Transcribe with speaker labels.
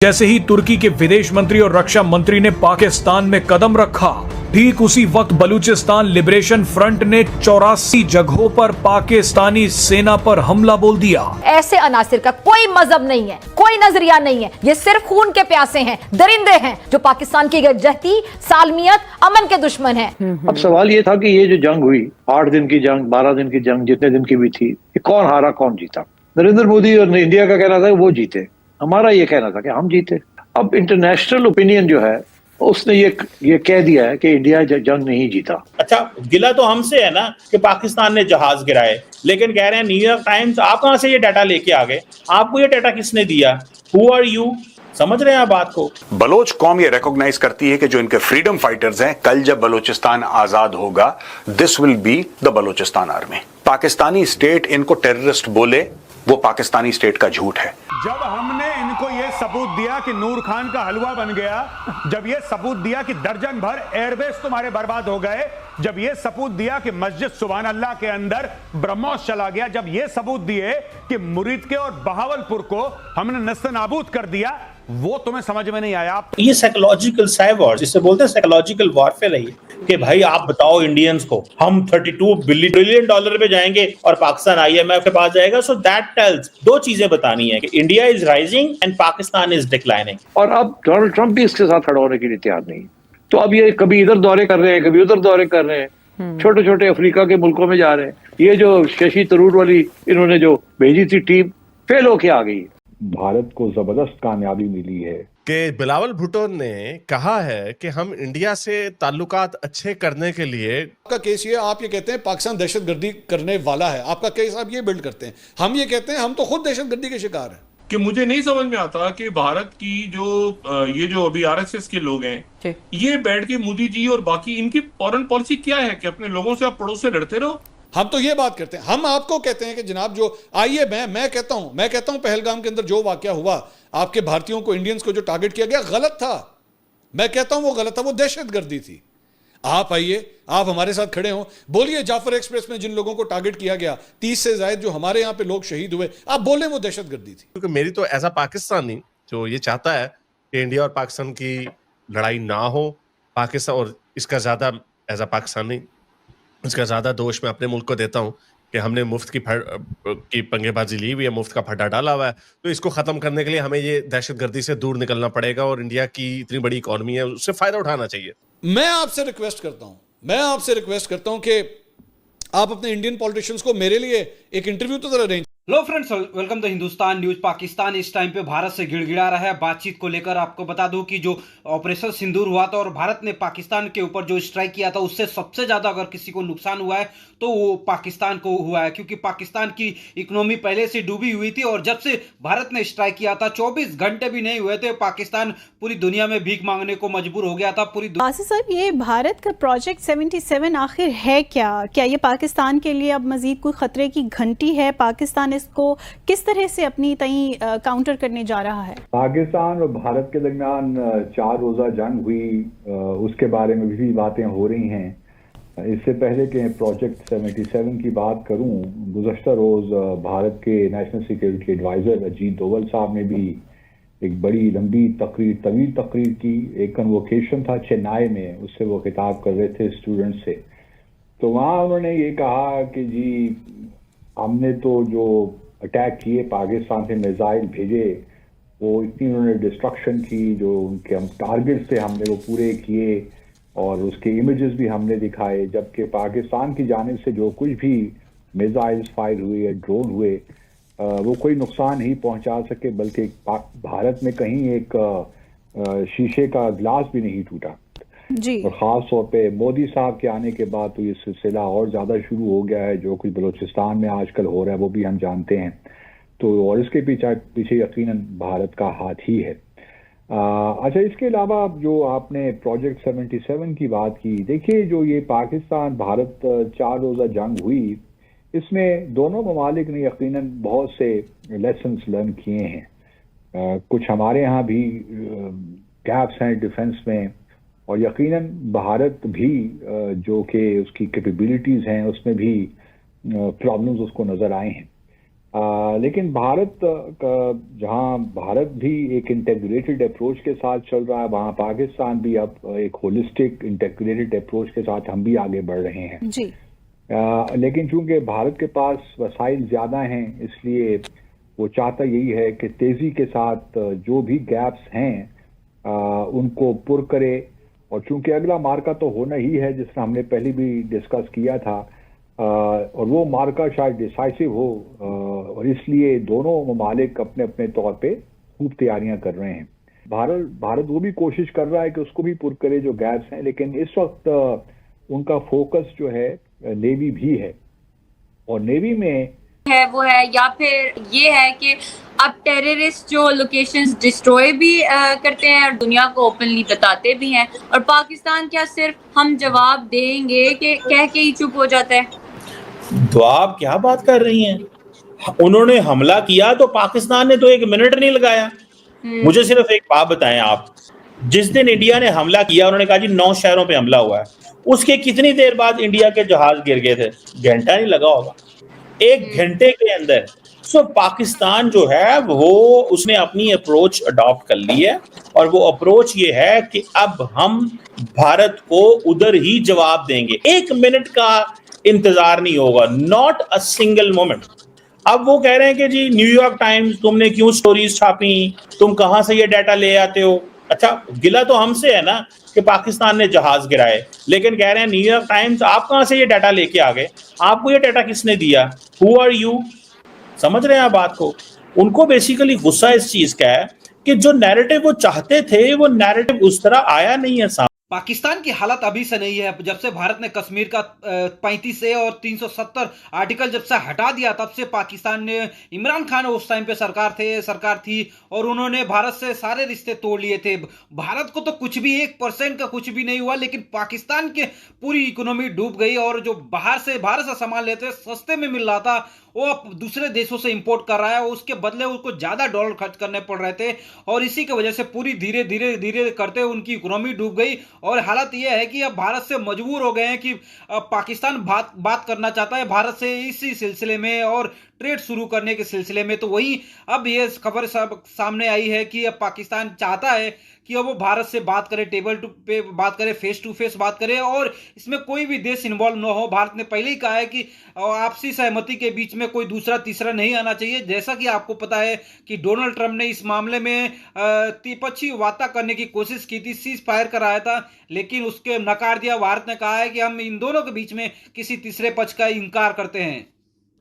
Speaker 1: जैसे ही तुर्की के विदेश मंत्री और रक्षा मंत्री ने पाकिस्तान में कदम रखा, ठीक उसी वक्त बलूचिस्तान लिबरेशन फ्रंट ने 84 जगहों पर पाकिस्तानी सेना पर हमला बोल दिया।
Speaker 2: ऐसे अनासिर का कोई मजहब नहीं है, कोई नजरिया नहीं है, ये सिर्फ खून के प्यासे हैं, दरिंदे हैं जो पाकिस्तान की गैरजहती, सालमियत, अमन के दुश्मन हैं।
Speaker 3: अब सवाल ये था कि ये जो जंग हुई, 8 दिन की जंग, 12 दिन की जंग, जितने दिन की भी थी, ये कौन हारा कौन जीता? नरेंद्र मोदी और इंडिया का कहना था वो जीते, हमारा ये कहना था कि हम जीते। अब इंटरनेशनल ओपिनियन जो है उसने ये कह दिया है कि इंडिया जंग नहीं जीता।
Speaker 4: अच्छा, गिला तो हमसे है ना कि पाकिस्तान ने जहाज गिराए, लेकिन कह रहे हैं न्यूयॉर्क टाइम्स, आप कहां से ये डाटा लेके आ गए? आपको ये डाटा किसने दिया? Who are you? समझ रहे हैं आप बात को?
Speaker 5: बलोच कौम ये रिकॉग्नाइज करती है कि जो इनके फ्रीडम फाइटर्स हैं, कल जब बलूचिस्तान आजाद होगा, this will be the Balochistan army. Pakistani state इनको टेररिस्ट बोले, वो पाकिस्तानी स्टेट का झूठ है।
Speaker 6: जब हमने इनको ये सबूत दिया कि नूर खान का हलवा बन गया, जब ये सबूत दिया कि दर्जन भर एयरबेस तुम्हारे बर्बाद हो गए, जब ये सबूत दिया कि मस्जिद सुभान अल्लाह के अंदर ब्रह्मोस चला गया, जब ये सबूत दिए कि मुरीद के और बहावलपुर को हमने नस्ते नाबूद कर दिया, वो तुम्हें समझ में नहीं आया।
Speaker 4: ये साइकोलॉजिकल साइबर जिसे बोलते हैं, साइकोलॉजिकल वॉरफेयर है कि भाई आप बताओ इंडियंस को, हम 32 ट्रिलियन डॉलर पे जाएंगे और पाकिस्तान IMF के पास जाएगा। सो दैट टेल्स दो चीजें बतानी है कि India is rising and Pakistan is declining.
Speaker 3: और अब डोनाल्ड ट्रंप भी इसके साथ खड़ा होने के लिए तैयार नहीं। तो अब ये कभी इधर दौरे कर रहे हैं, कभी उधर दौरे कर रहे हैं, छोटे छोटे अफ्रीका के मुल्कों में जा रहे हैं। ये जो शशि तरूर वाली इन्होंने जो भेजी थी टीम, फेल होके आ गई।
Speaker 7: भारत को जबरदस्त कामयाबी मिली है
Speaker 8: कि बिलावल भुट्टो ने कहा है कि हम इंडिया से ताल्लुकात अच्छे करने के लिए।
Speaker 9: आपका केस ये, आप ये कहते हैं पाकिस्तान दहशतगर्दी करने वाला है, आपका केस आप ये बिल्ड करते हैं। हम ये कहते हैं हम तो खुद दहशतगर्दी के शिकार हैं।
Speaker 10: कि मुझे नहीं समझ में आता कि भारत की ये जो अभी RSS के लोग हैं, ये बैठ के मोदी जी और बाकी इनकी फॉरेन पॉलिसी क्या है कि अपने लोगों से आप पड़ोस से लड़ते रहो।
Speaker 9: हम तो ये बात करते हैं, हम आपको कहते हैं कि जनाब जो आइए, मैं कहता हूं पहलगाम के अंदर जो वाकया हुआ, आपके भारतीयों को, इंडियंस को जो टारगेट किया गया, गलत था। मैं कहता हूं वो गलत था, वो दहशतगर्दी थी। आप आइए, आप हमारे साथ खड़े हो, बोलिए जाफर एक्सप्रेस में जिन लोगों को टारगेट किया गया, 30 से ज्यादा जो हमारे यहाँ पे लोग शहीद हुए, आप बोले वो दहशतगर्दी थी।
Speaker 8: क्योंकि मेरी तो ऐसा पाकिस्तानी जो ये चाहता है कि इंडिया और पाकिस्तान की लड़ाई ना हो, पाकिस्तान, और इसका ज्यादा एज अ पाकिस्तानी इसका ज्यादा दोष मैं अपने मुल्क को देता हूं कि हमने मुफ्त की पंगेबाजी ली हुई है, मुफ्त का फड्डा डाला हुआ है। तो इसको खत्म करने के लिए हमें ये दहशतगर्दी से दूर निकलना पड़ेगा और इंडिया की इतनी बड़ी इकॉनमी है, उससे फायदा उठाना चाहिए।
Speaker 9: मैं आपसे रिक्वेस्ट करता हूं कि आप अपने इंडियन पॉलिटिशियंस को मेरे लिए एक इंटरव्यू तो जरा arrange.
Speaker 11: Hello friends, welcome the Hindustan news. Pakistan इस टाइम पे भारत से गिड़गिड़ा रहा है बातचीत को लेकर। आपको बता दूं कि जो ऑपरेशन सिंदूर हुआ था और भारत ने पाकिस्तान के ऊपर जो स्ट्राइक किया था, उससे सबसे ज्यादा अगर किसी को नुकसान हुआ है तो वो पाकिस्तान को हुआ है, क्योंकि पाकिस्तान की इकोनॉमी पहले से डूबी हुई थी और जब से भारत ने स्ट्राइक किया था 24 घंटे भी नहीं हुए थे, पाकिस्तान पूरी दुनिया में भीख मांगने को मजबूर हो गया था।
Speaker 12: आसिफ साहब, ये भारत का प्रोजेक्ट 77 आखिर है क्या? क्या ये पाकिस्तान के लिए अब मजीद कोई खतरे की घंटी है? पाकिस्तान इसको किस तरह से अपनी तई काउंटर करने जा रहा है?
Speaker 7: पाकिस्तान और भारत के दरमियान 4 रोज़ा जंग हुई, उसके बारे में भी बातें हो रही हैं। इससे पहले कि प्रोजेक्ट 77 की बात करूं, गुज़श्ता रोज़ भारत के national security adviser Ajit Doval साहब ने भी एक बड़ी लंबी तवील तकरीर की। एक कन्वोकेशन था चेन्नई में, उससे वो खिताब कर रहे थे स्टूडेंट्स से। तो वहाँ उन्होंने ये कहा कि जी हमने तो जो अटैक किए, पाकिस्तान से मिसाइल भेजे, वो इतनी उन्होंने डिस्ट्रक्शन की, जो उनके हम टारगेट थे हमने वो पूरे किए और उसके इमेजेस भी हमने दिखाए। जबकि पाकिस्तान की जानिब से जो कुछ भी मिसाइल्स फायर हुए या ड्रोन हुए, वो कोई नुकसान नहीं पहुंचा सके, बल्कि भारत में कहीं एक शीशे का गिलास भी नहीं टूटा
Speaker 12: जी। और
Speaker 7: ख़ास तौर पे मोदी साहब के आने के बाद तो ये सिलसिला और ज़्यादा शुरू हो गया है। जो कुछ बलूचिस्तान में आजकल हो रहा है वो भी हम जानते हैं। तो और इसके पीछे यकीनन भारत का हाथ ही है। अच्छा, इसके अलावा जो आपने प्रोजेक्ट 77 की बात की, देखिए जो ये पाकिस्तान भारत 4 रोज़ा जंग हुई, इसमें दोनों ममालिक ने यकीनन बहुत से लेसन्स लर्न किए हैं। कुछ हमारे यहाँ भी गैप्स हैं डिफेंस में, और यकीनन भारत भी जो कि उसकी कैपेबिलिटीज़ हैं उसमें भी प्रॉब्लम्स उसको नज़र आए हैं। लेकिन भारत जहां भारत भी एक इंटेग्रेटेड अप्रोच के साथ चल रहा है, वहां पाकिस्तान भी अब एक होलिस्टिक इंटेग्रेटेड अप्रोच के साथ हम भी आगे बढ़ रहे हैं
Speaker 12: जी।
Speaker 7: लेकिन चूंकि भारत के पास वसाइल ज्यादा हैं, इसलिए वो चाहता यही है कि तेजी के साथ जो भी गैप्स हैं उनको पुर करे। और चूंकि अगला मार्का तो होना ही है, जिसका हमने पहले भी डिस्कस किया था, और वो मार्का शायद डिसाइसिव हो, और इसलिए दोनों ममालिक अपने अपने तौर पे खूब तैयारियां कर रहे हैं। भारत वो भी कोशिश कर रहा है कि उसको भी पुर करे जो गैप्स हैं, लेकिन इस वक्त उनका फोकस जो है नेवी भी है, और नेवी में
Speaker 13: है वो है, या फिर ये है कि अब टेररिस्ट जो लोकेशंस डिस्ट्रॉय भी करते हैं और दुनिया को ओपनली बताते भी हैं, और पाकिस्तान क्या सिर्फ हम जवाब देंगे कि कह के ही चुप हो जाता है?
Speaker 4: तो आप क्या बात कर रही हैं? उन्होंने हमला किया तो पाकिस्तान ने तो 1 मिनट नहीं लगाया। मुझे सिर्फ एक बात बताएं आप, जिस दिन इंडिया ने हमला किया उन्होंने कहा जी 9 शहरों पे हमला हुआ है, उसके कितनी देर बाद इंडिया के जहाज गिर गए थे? घंटा नहीं लगा होगा, 1 घंटे के अंदर। सो पाकिस्तान जो है वो उसने अपनी अप्रोच अडॉप्ट कर ली है, और वो अप्रोच ये है कि अब हम भारत को उधर ही जवाब देंगे, 1 मिनट का इंतजार नहीं होगा, नॉट अ सिंगल मोमेंट। अब वो कह रहे हैं कि जी न्यूयॉर्क टाइम्स तुमने क्यों स्टोरीज छापी, तुम कहां से ये डाटा ले आते हो? अच्छा, गिला तो हमसे है ना कि पाकिस्तान ने जहाज गिराए, लेकिन कह रहे हैं न्यूयॉर्क टाइम्स आप कहां से ये डाटा लेके आ गए, आपको ये डाटा किसने दिया, हु आर यू? समझ रहे हैं आप बात को? उनको बेसिकली गुस्सा इस चीज का है कि जो नैरेटिव वो चाहते थे वो नैरेटिव उस तरह आया नहीं है।
Speaker 11: पाकिस्तान की हालत अभी से नहीं है। जब से भारत ने कश्मीर का 35A और 370 आर्टिकल जब से हटा दिया, तब से पाकिस्तान ने, इमरान खान उस टाइम पे सरकार थी और उन्होंने भारत से सारे रिश्ते तोड़ लिए थे। भारत को तो कुछ भी 1% का कुछ भी नहीं हुआ, लेकिन पाकिस्तान के पूरी इकोनॉमी डूब गई, और जो भारत से सामान लेते सस्ते में मिल रहा था वो अब दूसरे देशों से इंपोर्ट कर रहा है, और उसके बदले उसको ज्यादा डॉलर खर्च करने पड़ रहे थे, और इसी की वजह से पूरी धीरे धीरे करते उनकी इकोनॉमी डूब गई। और हालत यह है कि अब भारत से मजबूर हो गए हैं कि पाकिस्तान बात करना चाहता है भारत से इसी सिलसिले में और ट्रेड शुरू करने के सिलसिले में। तो वही अब ये खबर सामने आई है कि अब पाकिस्तान चाहता है कि अब वो भारत से बात करे, टेबल पे बात करे, फेस टू फेस बात करे, और इसमें कोई भी देश इन्वॉल्व न हो। भारत ने पहले ही कहा है कि आपसी सहमति के बीच में कोई दूसरा तीसरा नहीं आना चाहिए। जैसा कि आपको पता है कि डोनाल्ड ट्रंप ने इस मामले में त्रिपक्षीय वार्ता करने की कोशिश की थी, सीज फायर कराया था, लेकिन उसके नकार दिया। भारत ने कहा है कि हम इन दोनों के बीच में किसी तीसरे पक्ष का इनकार करते हैं।